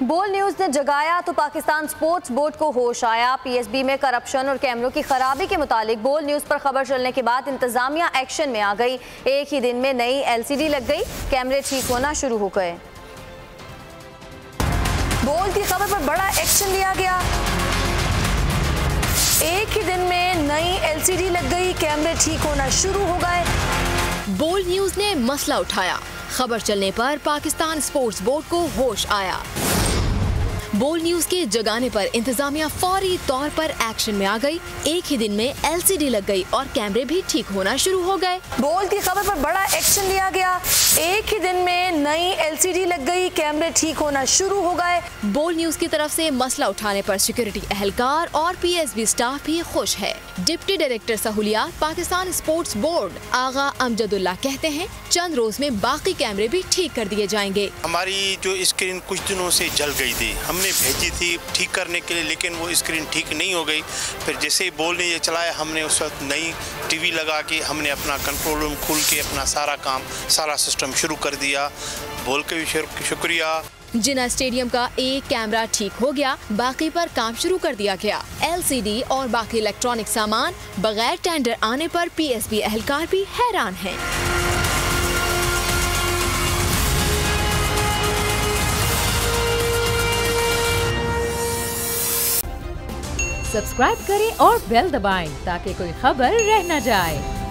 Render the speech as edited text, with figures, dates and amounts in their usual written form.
बोल न्यूज ने जगाया तो पाकिस्तान स्पोर्ट्स बोर्ड को होश आया। पीएसबी में करप्शन और कैमरों की खराबी के मुतालिक बोल न्यूज पर खबर चलने के बाद इंतजामिया एक्शन में आ गई। एक ही दिन में नई एलसीडी लग गई, कैमरे ठीक होना शुरू हो गए। बोल की खबर पर बड़ा एक्शन लिया गया। एक ही दिन में नई एलसीडी लग गई, कैमरे ठीक होना शुरू हो गए। बोल न्यूज ने मसला उठाया। खबर चलने पर पाकिस्तान स्पोर्ट्स बोर्ड को होश आया। बोल न्यूज के जगाने पर इंतजामिया फौरी तौर पर एक्शन में आ गई। एक ही दिन में एलसीडी लग गई और कैमरे भी ठीक होना शुरू हो गए। बोल की खबर पर बड़ा एक्शन लिया गया। एक ही दिन में नई एलसीडी लग गई, कैमरे ठीक होना शुरू हो गए। बोल न्यूज की तरफ से मसला उठाने पर सिक्योरिटी एहलकार और पीएसबी स्टाफ भी खुश है। डिप्टी डायरेक्टर सहूलियात पाकिस्तान स्पोर्ट्स बोर्ड आगा अमजदुल्ला कहते हैं चंद रोज में बाकी कैमरे भी ठीक कर दिए जाएंगे। हमारी जो स्क्रीन कुछ दिनों से जल गई थी, हमने भेजी थी ठीक करने के लिए, लेकिन वो स्क्रीन ठीक नहीं हो गई। फिर जैसे ही बोल ने ये चलाया, हमने उस वक्त नई टीवी लगा के हमने अपना कंट्रोल रूम खोल के अपना सारा काम, सारा सिस्टम शुरू कर दिया। बोल के भी शुक्रिया। जिना स्टेडियम का एक कैमरा ठीक हो गया, बाकी पर काम शुरू कर दिया गया। एलसीडी और बाकी इलेक्ट्रॉनिक सामान बगैर टेंडर आने पर पीएसबी एहलकार भी हैरान हैं। सब्सक्राइब करें और बेल दबाएं ताकि कोई खबर रह न जाए।